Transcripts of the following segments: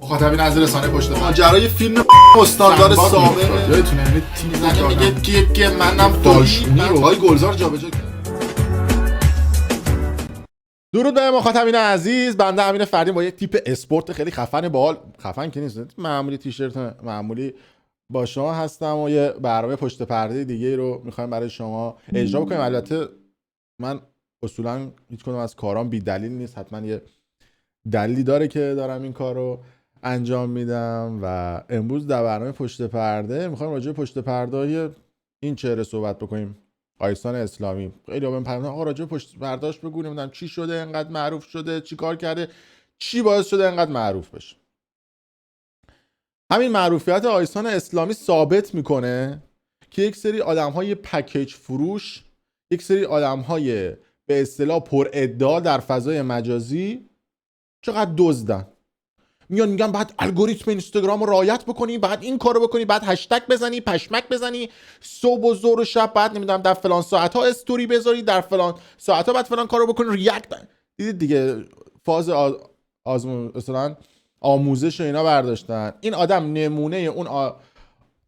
مخاطبین از رسانه پشت پرده ماجرای فیلم استاندار سابق یادتونه یعنی تیم زنه میگه منم دالشونی رو آقای گلزار جابجا کرد. درود به مخاطبین عزیز، بنده امین فردین با یک تیپ اسپورت خیلی خفن باحال، خفن که نیست، معمولی تیشرت معمولی با شما هستم و یه برنامه پشت پرده دیگه رو میخوایم برای شما اجرا بکنیم. البته من اصولا هیچ کدوم از کارام بی دلیل نیست، حتما یه دلیلی داره که دارم این کار رو انجام میدم و امروز در برنامه پشت پرده میخوایم راجع به پشت پرده این چهره صحبت بکنیم. آیسان اسلامی خیلی بهم پیام آقا راجع به پشت پرده‌اش بگو، نمیدونم چی شده انقدر معروف شده، چی کار کرده، چی باعث شده انقدر معروف بشه. همین معروفیت آیسان اسلامی ثابت میکنه که یک سری آدم‌های پکیج فروش، یک سری آدم‌های به اصطلاح پر ادعا در فضای مجازی چقدر دزدن. میگن بعد الگوریتم اینستاگرام رو رعایت بکنی، بعد این کارو بکنی، بعد هشتگ بزنی، پشمک بزنی، صبح و ظهر و شب، بعد نمیدونم در فلان ساعت ها استوری بذاری، در فلان ساعت ها بعد فلان کارو بکنی، ریاکت. دیدید دیگه فاز مثلا آموزش اینا برداشتن. این آدم نمونه اون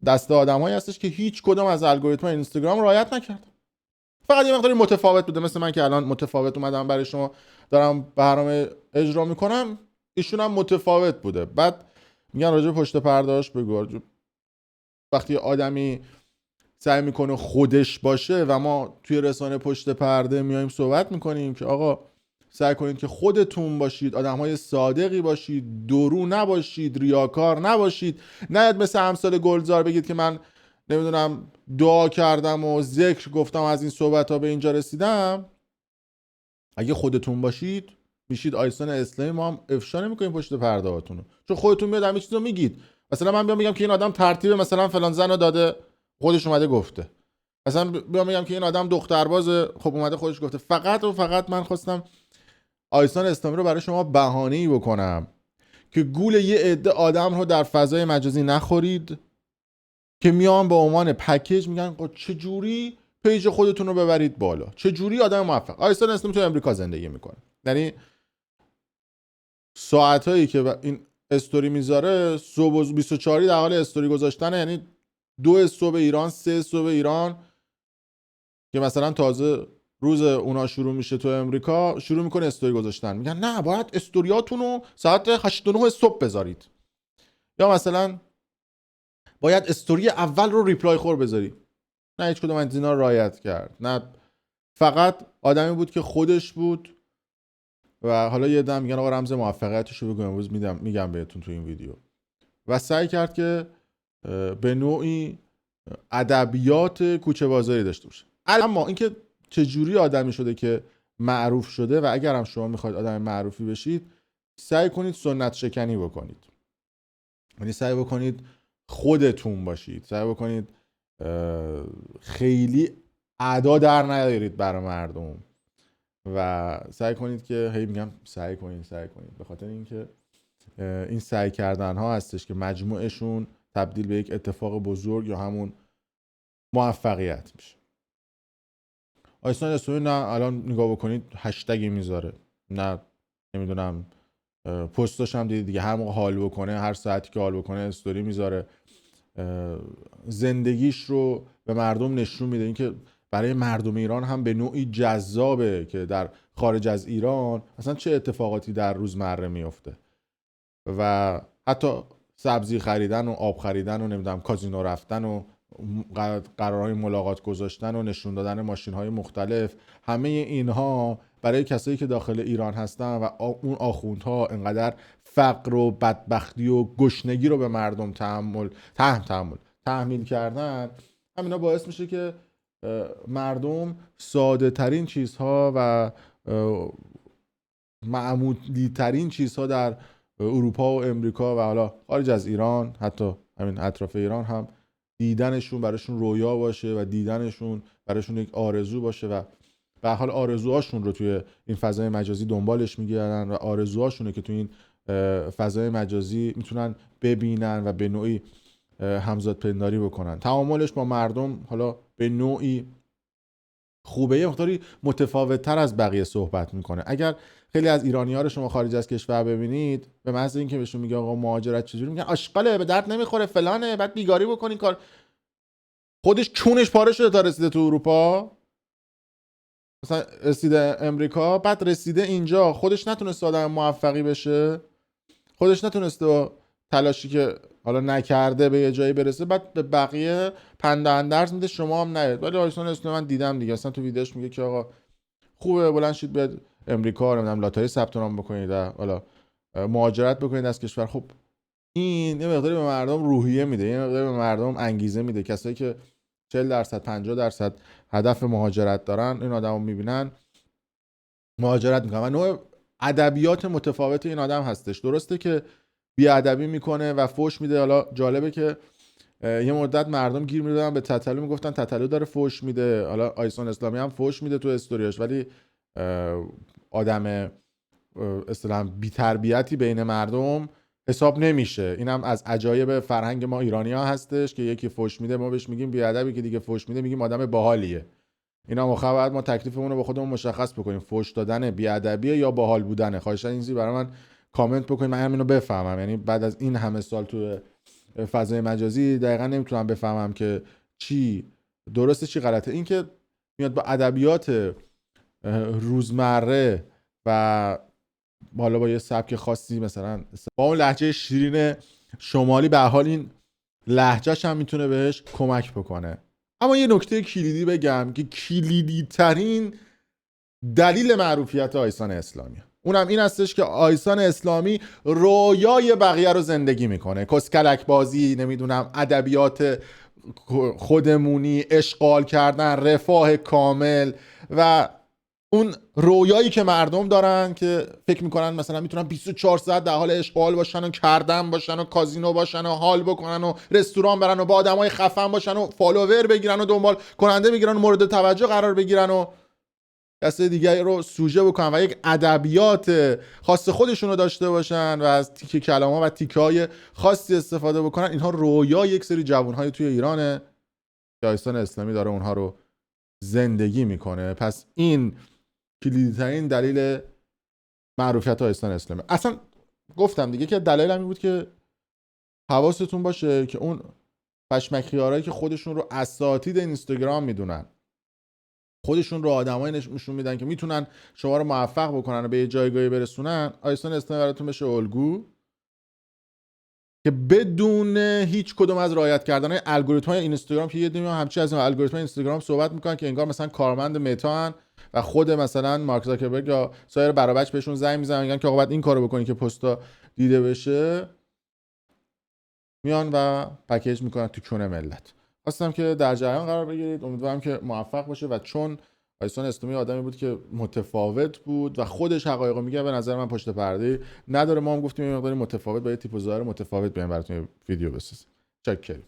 دسته آدمایی هستش که هیچ کدوم از الگوریتم اینستاگرام رعایت نکرد. فقط یه مقداری متفاوت بوده، مثل من که الان متفاوت اومدم برای شما دارم برنامه اجرا میکنم، ایشون هم متفاوت بوده. بعد میگن راجع پشت پرده‌اش بگو. وقتی آدمی سعی میکنه خودش باشه و ما توی رسانه پشت پرده میایم صحبت میکنیم که آقا سعی کنید که خودتون باشید، آدم‌های صادقی باشید، درو نباشید، ریاکار نباشید، نهید مثل امثال گلزار بگید که من نمیدونم دعا کردم و ذکر گفتم از این صحبت‌ها به اینجا رسیدم. اگه خودتون باشید میشید آیسان اسلامی، ما هم افشا نمی‌کنیم پشت پرده هاتونو، چون خودتون میاد همین چیزو میگید. مثلا من بیام میگم که این آدم ترتیب مثلا فلان زنو داده، خودش اومده گفته. مثلا بیام میگم که این آدم دخترباز، خب اومده خودش گفته. فقط و فقط من خواستم آیسان اسلامی رو برای شما بهانه‌ای بکنم که گول یه عده آدم رو در فضای مجازی نخورید که میان به عنوان پکیج میگن چه جوری پیج خودتون رو ببرید بالا، چه جوری آدم موفق. آیسان اسلامی تو امریکا زندگی میکنه، یعنی ساعتایی که این استوری میذاره صبح 24 در حال استوری گذاشتنه، یعنی 2 صبح ایران، 3 صبح ایران که مثلا تازه روز اونا شروع میشه تو امریکا، شروع میکنه استوری گذاشتن. میگن نه باید استوریاتون رو ساعت 8 و 9 صبح بذارید، یا مثلا باید استوری اول رو ریپلای خور بذاری. نه هیچ کدوم از اینا رو رعایت کرد، نه فقط آدمی بود که خودش بود. و حالا یه دم میگن آقا رمز موفقیتش رو بگو، امروز میگم بهتون تو این ویدیو. و سعی کرد که به نوعی ادبیات کوچه بازاری داشته باشه. اما اینکه چجوری آدمی شده که معروف شده، و اگر هم شما میخواید آدم معروفی بشید سعی کنید سنت شکنی بکنید، یعنی سعی بکنید خودتون باشید، سعی بکنید خیلی ادا در نیارید برای مردم و سعی کنید که هی میگم سعی کنید به خاطر اینکه این سعی کردن ها هستش که مجموعشون تبدیل به یک اتفاق بزرگ یا همون موفقیت میشه. آیسان اسلامی نه الان نگاه بکنید هشتگی میذاره، نه نمیدونم پستاش هم دیدید دیگه، هر موقع حال بکنه، هر ساعتی که حال بکنه استوری میذاره، زندگیش رو به مردم نشون میده. اینکه برای مردم ایران هم به نوعی جذابه که در خارج از ایران اصلا چه اتفاقاتی در روزمره میفته و حتی سبزی خریدن و آب خریدن و نمیدونم کازینو رفتن و قرارهای ملاقات گذاشتن و نشون دادن ماشین‌های مختلف، همه اینها برای کسایی که داخل ایران هستن و اون آخوندها انقدر فقر و بدبختی و گشنگی رو به مردم تحمیل کردن، همینا باعث میشه که مردم ساده ترین چیزها و معمولی ترین چیزها در اروپا و امریکا و حالا خارج از ایران، حتی همین اطراف ایران هم، دیدنشون براشون رویا باشه و دیدنشون براشون یک آرزو باشه و به حال آرزوهاشون رو توی این فضای مجازی دنبالش میگردن و آرزوهاشونه که توی این فضای مجازی میتونن ببینن و به نوعی همزاد پنداری بکنن. تعاملش با مردم حالا به نوعی خوبه، یه مقداری متفاوت‌تر از بقیه صحبت میکنه. اگر خیلی از ایرانی‌ها رو شما خارج از کشور ببینید، به محض اینکه بهشون میگه آقا مهاجرت چجوری، میگن آشغاله، به درد نمیخوره، فلانه، بعد بیگاری بکنین کار. خودش کونش پاره شده تا رسیده تو اروپا، مثلا رسیده امریکا، بعد رسیده اینجا، خودش نتونسته آدم موفقی بشه، خودش نتونسته با تلاشی که حالا نکرده به یه جایی برسه، بعد به بقیه پند و اندرز میده شما هم نرید. ولی آیسون اسلامی من دیدم دیگه، اصلا تو ویدیوش میگه که آقا خوبه بلند شید بیاد امریکا، نمیدونم لاتاری ثبت نام بکنید، حالا مهاجرت بکنید از کشور. خب این یه مقداری به مردم روحیه میده، یه مقداری به مردم انگیزه میده. کسایی که 40% 50% هدف مهاجرت دارن، این آدمو میبینن مهاجرت میکنن. و نوع ادبیات متفاوت این آدم هستش. درسته که بی‌ادبی میکنه و فوش میده. حالا جالبه که یه مدت مردم گیر میدادن به تتلو، میگفتن تتلو داره فوش میده. حالا آیسون اسلامی هم فوش میده تو استوریاش، ولی آدم اصطلاحاً بی‌تربیتی بین مردم حساب نمیشه. اینم از عجایب فرهنگ ما ایرانی‌ها هستش که یکی فوش میده ما بهش میگیم بی‌ادبی، که دیگه فوش میده میگیم آدم باحالیه. اینا باید ما تکلیفمون رو با خودمون مشخص بکنیم، فوش دادن بی‌ادبیه یا باحال بودنه. خواهشاً این چیزی برای من کامنت بکنید، من همینو بفهمم. یعنی بعد از این همه سال تو فضای مجازی دقیقاً نمیتونم بفهمم که چی درسته چی غلطه. این که میاد با ادبیات روزمره و حالا با یه سبک خاصی، مثلا با اون لهجه شیرین شمالی، به حال این لهجهش هم میتونه بهش کمک بکنه. اما یه نکته کلیدی بگم که کلیدی ترین دلیل معروفیت آیسان اسلامی، اونم این هستش که آیسان اسلامی رویای بقیه رو زندگی میکنه. کسکلک بازی، نمیدونم ادبیات خودمونی، اشغال کردن، رفاه کامل و اون رویایی که مردم دارن که فکر میکنن مثلا میتونن 24 ساعت در حال اشغال باشن و کردن باشن و کازینو باشن و حال بکنن و رستوران برن و با آدمای خفن باشن و فالوور بگیرن و دنبال کننده بگیرن و مورد توجه قرار بگیرن و دسته دیگه رو سوژه بکنن و یک ادبیات خاص خودشون رو داشته باشن و از تیکه کلام‌ها و تیکه‌های خاصی استفاده بکنن. اینها رویای یک سری جوان‌های توی ایرانه که آیسان اسلامی داره اونها رو زندگی میکنه. پس این کلیدی‌ترین دلیل معروفیت آیسان اسلامی. اصلا گفتم دیگه که دلیل همین بود که حواستون باشه که اون پشمک خیارایی که خودشون رو اساتید اینستاگرام میدونن، خودشون رو آدمایی نشون میدن که میتونن شما رو موفق بکنن و به یه جایگاهی برسونن، آیسان اسلامی براتون بشه الگو که بدون هیچ کدوم از رعایت کردن الگوریتم‌های اینستاگرام، که یه دونه همچین از الگوریتم‌های اینستاگرام صحبت میکنن که انگار مثلا کارمند متا و خود مثلا مارک زاکربرگ یا سایر برابچ بهشون زنگ میزنن میگن که آقا باید این کارو بکنی که پستا دیده بشه، میان و پکیج میکنن تو کون ملت. خواستم که در جریان قرار بگیرید، امیدوارم که موفق باشه. و چون آیسان اسلامی آدمی بود که متفاوت بود و خودش حقایقو میگه، به نظر من پشت پرده نداره. ما هم گفتیم یه مقدار متفاوت با یه تیپ و ظاهر متفاوت بیان براتون ویدیو بسازیم. چاکریم.